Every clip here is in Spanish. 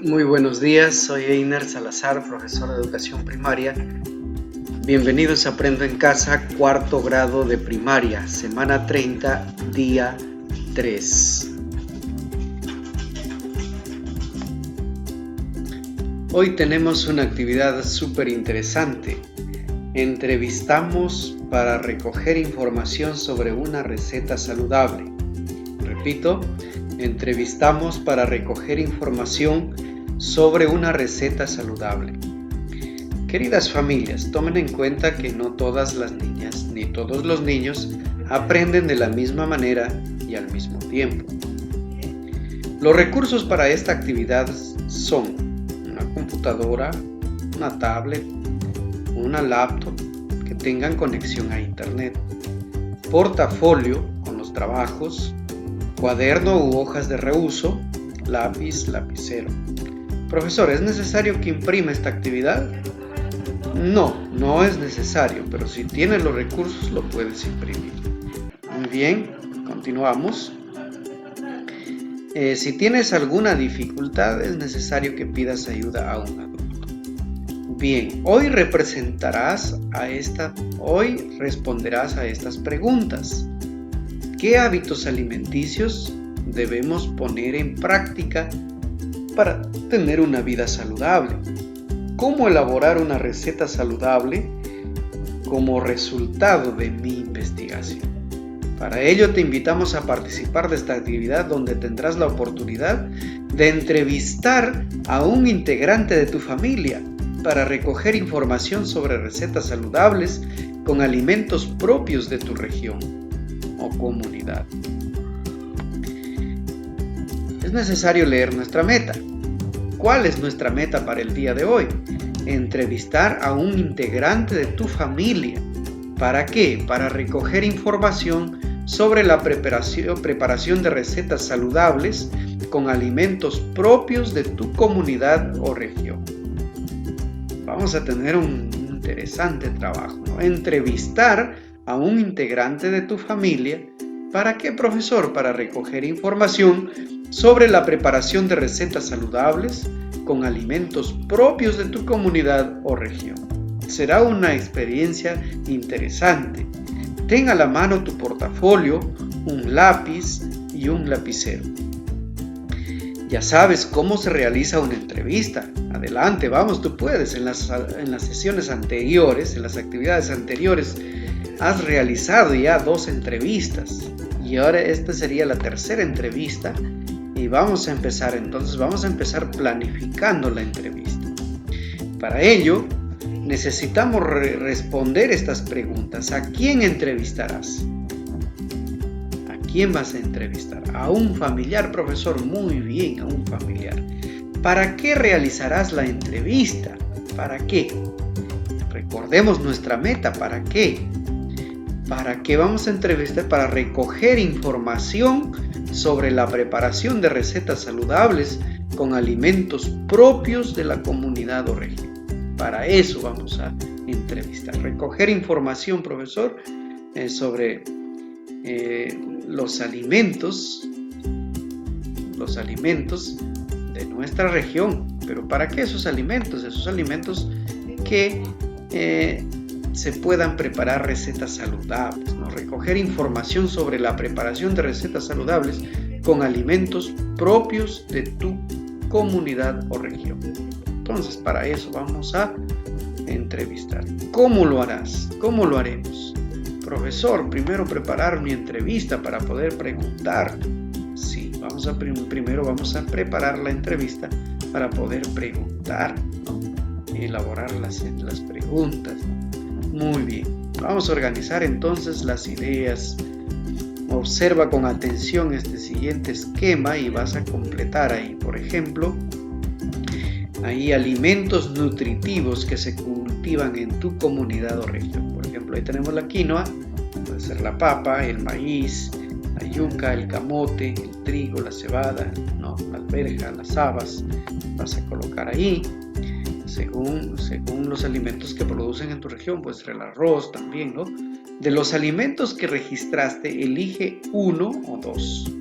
Muy buenos días, soy Einer Salazar, profesor de educación primaria. Bienvenidos a Aprendo en Casa, cuarto grado de primaria, semana 30, día 3. Hoy tenemos una actividad súper interesante. Entrevistamos para recoger información sobre una receta saludable. Repito, entrevistamos para recoger información sobre una receta saludable. Queridas familias, tomen en cuenta que no todas las niñas ni todos los niños aprenden de la misma manera y al mismo tiempo. Los recursos para esta actividad son una computadora, una tablet, una laptop que tengan conexión a internet, portafolio con los trabajos, cuaderno u hojas de reuso, lápiz, lapicero. Profesor, ¿es necesario que imprima esta actividad? No es necesario, pero si tienes los recursos lo puedes imprimir. Muy bien, continuamos. Si tienes alguna dificultad, es necesario que pidas ayuda a un adulto. Bien, hoy responderás a estas preguntas. ¿Qué hábitos alimenticios debemos poner en práctica para tener una vida saludable? ¿Cómo elaborar una receta saludable como resultado de mi investigación? Para ello te invitamos a participar de esta actividad donde tendrás la oportunidad de entrevistar a un integrante de tu familia para recoger información sobre recetas saludables con alimentos propios de tu región o comunidad. Es necesario leer nuestra meta. ¿Cuál es nuestra meta para el día de hoy? Entrevistar a un integrante de tu familia. ¿Para qué? Para recoger información sobre la preparación de recetas saludables con alimentos propios de tu comunidad o región. Vamos a tener un interesante trabajo, ¿no? Entrevistar a un integrante de tu familia. ¿Para qué, profesor? Para recoger información sobre la preparación de recetas saludables con alimentos propios de tu comunidad o región. Será una experiencia interesante. Ten a la mano tu portafolio, un lápiz y un lapicero. Ya sabes cómo se realiza una entrevista. Adelante, vamos, tú puedes. En las sesiones anteriores, en las actividades anteriores, has realizado ya 2 entrevistas. Y ahora esta sería la tercera entrevista. Y vamos a empezar planificando la entrevista. Para ello, necesitamos responder estas preguntas. ¿A quién entrevistarás? ¿A quién vas a entrevistar? A un familiar, profesor. Muy bien, a un familiar. ¿Para qué realizarás la entrevista? ¿Para qué? Recordemos nuestra meta. ¿Para qué? ¿Para qué vamos a entrevistar? Para recoger información sobre la preparación de recetas saludables con alimentos propios de la comunidad o región. Para eso vamos a entrevistar. Recoger información, profesor, sobre los alimentos de nuestra región. ¿Pero para qué esos alimentos? Esos alimentos que se puedan preparar recetas saludables, ¿no? Recoger información sobre la preparación de recetas saludables con alimentos propios de tu comunidad o región. Entonces, para eso vamos a entrevistar. ¿Cómo lo harás? ¿Cómo lo haremos? Profesor, primero preparar mi entrevista para poder preguntar. Sí, primero vamos a preparar la entrevista para poder preguntar, ¿no? Y elaborar las preguntas, ¿no? Muy bien, vamos a organizar entonces las ideas. Observa con atención este siguiente esquema y vas a completar ahí. Por ejemplo, hay alimentos nutritivos que se cultivan en tu comunidad o región. Por ejemplo, ahí tenemos la quinoa, puede ser la papa, el maíz, la yuca, el camote, el trigo, la cebada, ¿no? La alberja, las habas. Vas a colocar ahí. Según los alimentos que producen en tu región, puede ser el arroz también, ¿no? De los alimentos que registraste, elige 1 o 2.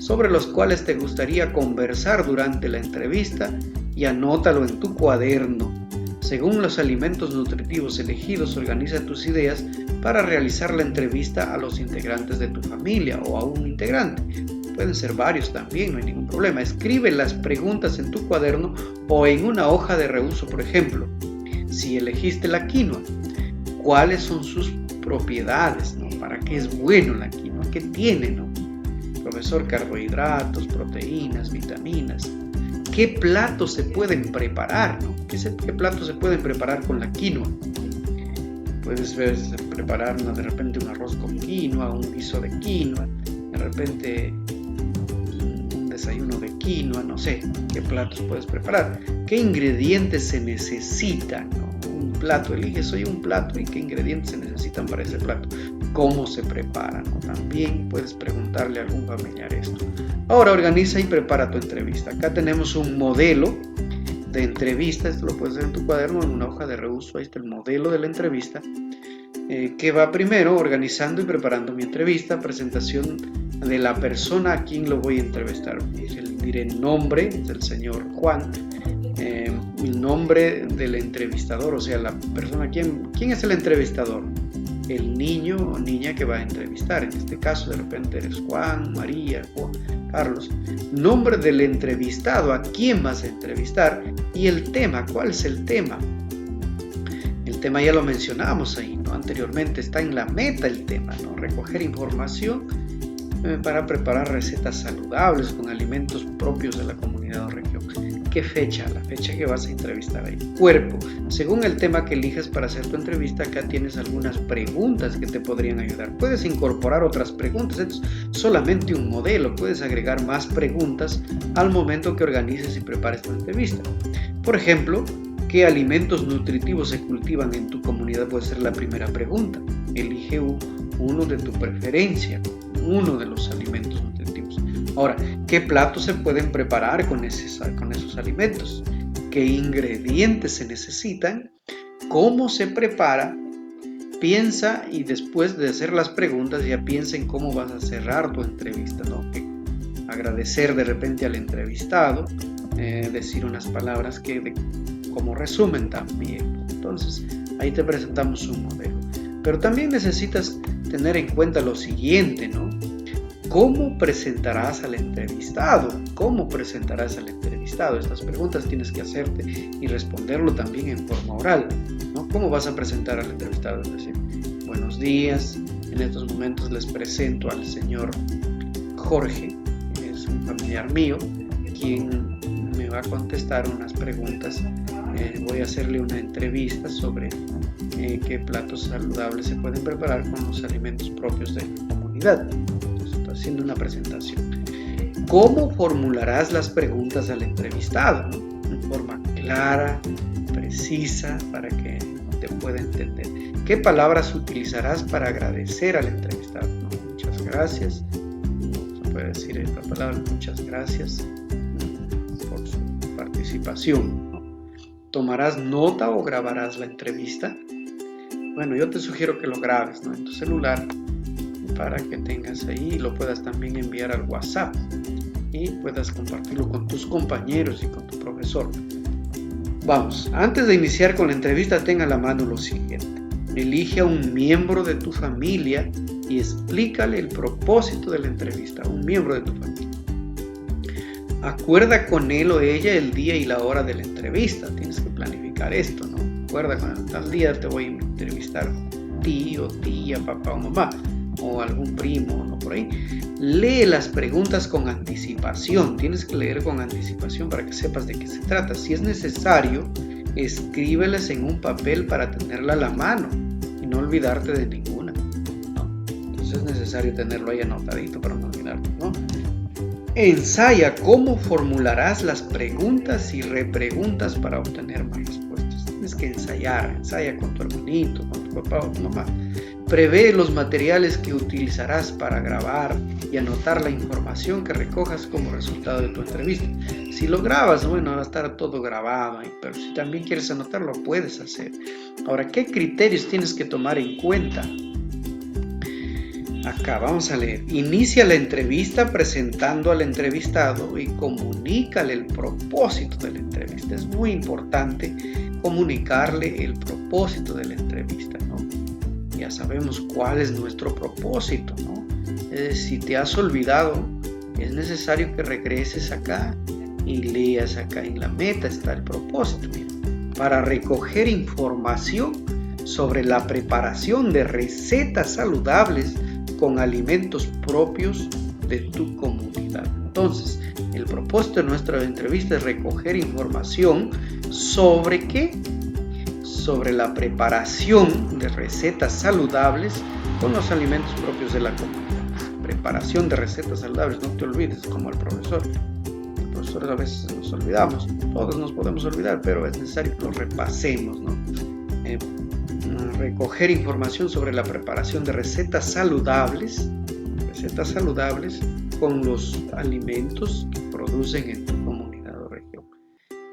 sobre los cuales te gustaría conversar durante la entrevista y anótalo en tu cuaderno. Según los alimentos nutritivos elegidos, organiza tus ideas para realizar la entrevista a los integrantes de tu familia o a un integrante. Pueden ser varios también, no hay ningún problema. Escribe las preguntas en tu cuaderno o en una hoja de reuso, por ejemplo. Si elegiste la quinoa, ¿cuáles son sus propiedades, ¿no? ¿Para qué es bueno la quinoa? ¿Qué tiene, no? Profesor, carbohidratos, proteínas, vitaminas. ¿Qué platos se pueden preparar, no? ¿Qué platos se pueden preparar con la quinoa? Puedes preparar de repente un arroz con quinoa, un guiso de quinoa, de repente un desayuno de quinoa, no sé, ¿qué platos puedes preparar? ¿Qué ingredientes se necesitan, no? Un plato, eliges hoy un plato y qué ingredientes se necesitan para ese plato. ¿Cómo se prepara, no? También puedes preguntarle a algún familiar esto. Ahora organiza y prepara tu entrevista. Acá tenemos un modelo de entrevista, esto lo puedes hacer en tu cuaderno, en una hoja de reuso, ahí está el modelo de la entrevista, que va primero organizando y preparando mi entrevista, presentación de la persona a quien lo voy a entrevistar. Diré el nombre del señor Juan, el nombre del entrevistador, o sea, la persona, ¿quién es el entrevistador? El niño o niña que va a entrevistar, en este caso de repente eres Juan, María, Juan, Carlos. Nombre del entrevistado, a quién vas a entrevistar, y el tema, ¿cuál es el tema? El tema ya lo mencionamos ahí, ¿no? Anteriormente está en la meta el tema, ¿no? Recoger información para preparar recetas saludables con alimentos propios de la comunidad o región. ¿Qué fecha? La fecha que vas a entrevistar ahí. Cuerpo. Según el tema que eliges para hacer tu entrevista, acá tienes algunas preguntas que te podrían ayudar. Puedes incorporar otras preguntas. Esto es solamente un modelo. Puedes agregar más preguntas al momento que organices y prepares tu entrevista. Por ejemplo, ¿qué alimentos nutritivos se cultivan en tu comunidad? Puede ser la primera pregunta. Elige uno de tu preferencia, uno de los alimentos nutritivos. Ahora, ¿qué platos se pueden preparar con esos alimentos? ¿Qué ingredientes se necesitan? ¿Cómo se prepara? Piensa, y después de hacer las preguntas ya piensa en cómo vas a cerrar tu entrevista, ¿no? Agradecer de repente al entrevistado, decir unas palabras como resumen también. Entonces, ahí te presentamos un modelo. Pero también necesitas tener en cuenta lo siguiente, ¿no? ¿Cómo presentarás al entrevistado? ¿Cómo presentarás al entrevistado? Estas preguntas tienes que hacerte y responderlo también en forma oral, ¿no? ¿Cómo vas a presentar al entrevistado? Es decir, buenos días, en estos momentos les presento al señor Jorge, que es un familiar mío, quien me va a contestar unas preguntas. Voy a hacerle una entrevista sobre qué platos saludables se pueden preparar con los alimentos propios de la comunidad. Estoy haciendo una presentación. ¿Cómo formularás las preguntas al entrevistado, ¿no? En forma clara, precisa, para que te pueda entender? ¿Qué palabras utilizarás para agradecer al entrevistado, ¿no? Muchas gracias. Se puede decir esta palabra, muchas gracias por su participación, ¿no? ¿Tomarás nota o grabarás la entrevista? Bueno, yo te sugiero que lo grabes, ¿no? En tu celular, para que tengas ahí y lo puedas también enviar al WhatsApp y puedas compartirlo con tus compañeros y con tu profesor. Vamos, antes de iniciar con la entrevista, ten a la mano lo siguiente. Elige a un miembro de tu familia y explícale el propósito de la entrevista, un miembro de tu familia. Acuerda con él o ella el día y la hora de la entrevista. Tienes que planificar esto, ¿no? Acuerda con él, tal día te voy a entrevistar tío, tía, papá o mamá, o algún primo, ¿no? Por ahí. Lee las preguntas con anticipación. Tienes que leer con anticipación para que sepas de qué se trata. Si es necesario, escríbelas en un papel para tenerla a la mano y no olvidarte de ninguna, ¿no? Entonces es necesario tenerlo ahí anotadito para no olvidarte, ¿no? Ensaya cómo formularás las preguntas y repreguntas para obtener más respuestas. Tienes que ensaya con tu hermanito, con tu papá o tu mamá. Prevé los materiales que utilizarás para grabar y anotar la información que recojas como resultado de tu entrevista. Si lo grabas, bueno, va a estar todo grabado ahí, pero si también quieres anotarlo, puedes hacer. Ahora, ¿qué criterios tienes que tomar en cuenta? Acá vamos a leer. Inicia la entrevista presentando al entrevistado y comunícale el propósito de la entrevista. Es muy importante comunicarle el propósito de la entrevista, ¿no? Ya sabemos cuál es nuestro propósito, ¿no? Si te has olvidado, es necesario que regreses acá y leas acá. En la meta está el propósito. Mira, para recoger información sobre la preparación de recetas saludables con alimentos propios de tu comunidad. Entonces, el propósito de nuestra entrevista es recoger información sobre ¿qué? Sobre la preparación de recetas saludables con los alimentos propios de la comunidad. Preparación de recetas saludables, no te olvides, como el profesor. El profesor a veces nos olvidamos, todos nos podemos olvidar, pero es necesario que lo repasemos, ¿no? Recoger información sobre la preparación de recetas saludables con los alimentos que producen en tu comunidad o región.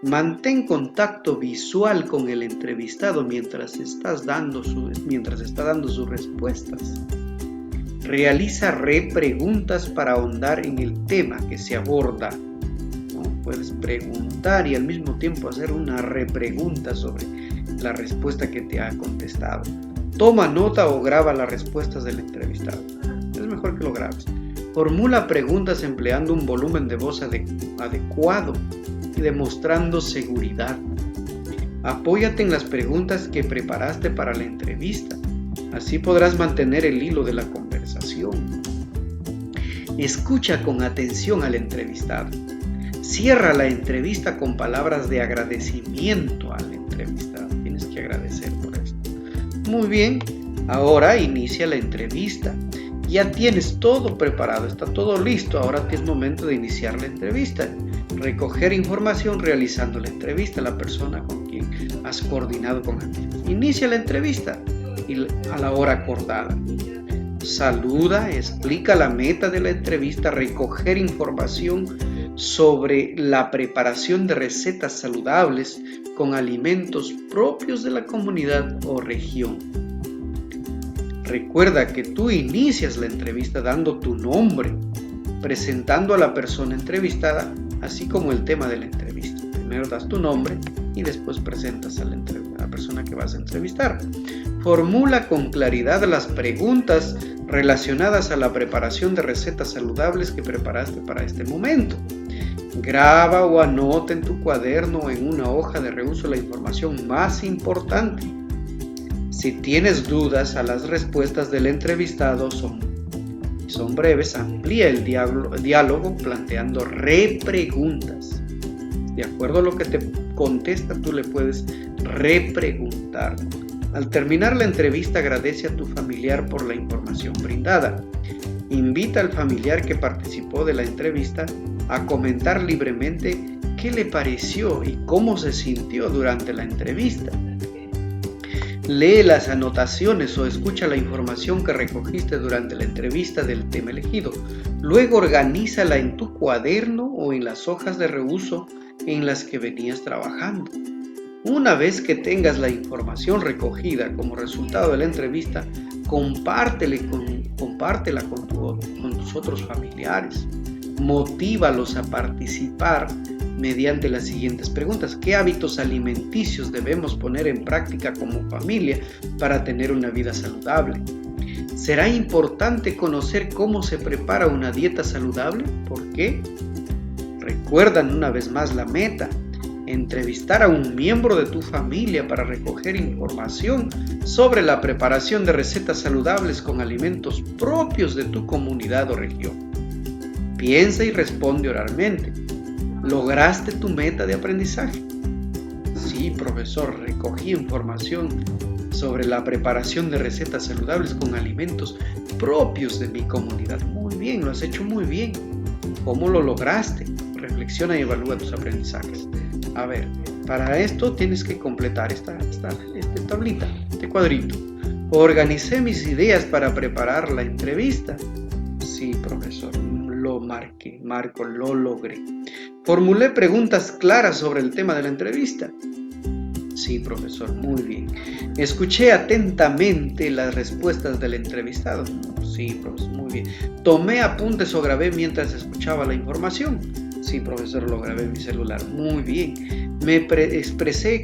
Mantén contacto visual con el entrevistado mientras está dando sus respuestas. Realiza repreguntas para ahondar en el tema que se aborda, ¿no? Puedes preguntar y al mismo tiempo hacer una repregunta sobre la respuesta que te ha contestado. Toma nota o graba las respuestas del entrevistado. Es mejor que lo grabes. Formula preguntas empleando un volumen de voz adecuado y demostrando seguridad. Apóyate en las preguntas que preparaste para la entrevista. Así podrás mantener el hilo de la conversación. Escucha con atención al entrevistado. Cierra la entrevista con palabras de agradecimiento al entrevistado. Tienes que agradecer por esto. Muy bien, ahora inicia la entrevista. Ya tienes todo preparado, está todo listo. Ahora es momento de iniciar la entrevista. Recoger información realizando la entrevista a la persona con quien has coordinado con él. Inicia la entrevista a la hora acordada. Saluda, explica la meta de la entrevista, recoger información sobre la preparación de recetas saludables con alimentos propios de la comunidad o región. Recuerda que tú inicias la entrevista dando tu nombre, presentando a la persona entrevistada, así como el tema de la entrevista. Primero das tu nombre y después presentas a la persona que vas a entrevistar. Formula con claridad las preguntas relacionadas a la preparación de recetas saludables que preparaste para este momento. Graba o anota en tu cuaderno o en una hoja de reuso la información más importante. Si tienes dudas a las respuestas del entrevistado son breves, amplía el diálogo planteando repreguntas. De acuerdo a lo que te contesta, tú le puedes repreguntar. Al terminar la entrevista, agradece a tu familiar por la información brindada. Invita al familiar que participó de la entrevista a comentar libremente qué le pareció y cómo se sintió durante la entrevista. Lee las anotaciones o escucha la información que recogiste durante la entrevista del tema elegido. Luego organízala en tu cuaderno o en las hojas de reuso en las que venías trabajando. Una vez que tengas la información recogida como resultado de la entrevista, compártela con tus otros familiares. Motívalos a participar mediante las siguientes preguntas. ¿Qué hábitos alimenticios debemos poner en práctica como familia para tener una vida saludable? ¿Será importante conocer cómo se prepara una dieta saludable? ¿Por qué? Recuerdan una vez más la meta. Entrevistar a un miembro de tu familia para recoger información sobre la preparación de recetas saludables con alimentos propios de tu comunidad o región. Piensa y responde oralmente. ¿Lograste tu meta de aprendizaje? Sí, profesor, recogí información sobre la preparación de recetas saludables con alimentos propios de mi comunidad. Muy bien, lo has hecho muy bien. ¿Cómo lo lograste? Reflexiona y evalúa tus aprendizajes. A ver, para esto tienes que completar esta tablita, este cuadrito. Organicé mis ideas para preparar la entrevista. Sí, profesor, lo lo logré. Formulé preguntas claras sobre el tema de la entrevista. Sí, profesor, muy bien. Escuché atentamente las respuestas del entrevistado. Sí, profesor, muy bien. Tomé apuntes o grabé mientras escuchaba la información. Sí, profesor, lo grabé en mi celular. Muy bien. Me expresé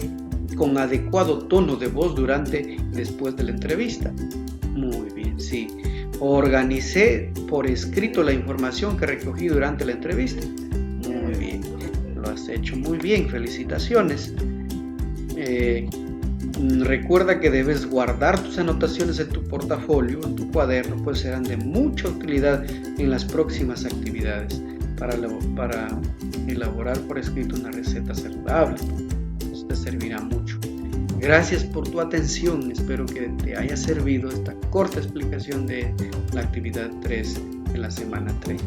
con adecuado tono de voz durante y después de la entrevista. Muy bien, sí. Organicé por escrito la información que recogí durante la entrevista. Muy bien. Lo has hecho muy bien. Felicitaciones. Recuerda que debes guardar tus anotaciones en tu portafolio, en tu cuaderno, pues serán de mucha utilidad en las próximas actividades para elaborar por escrito una receta saludable. Eso te servirá mucho. Gracias por tu atención. Espero que te haya servido esta corta explicación de la actividad 3 de la semana 3.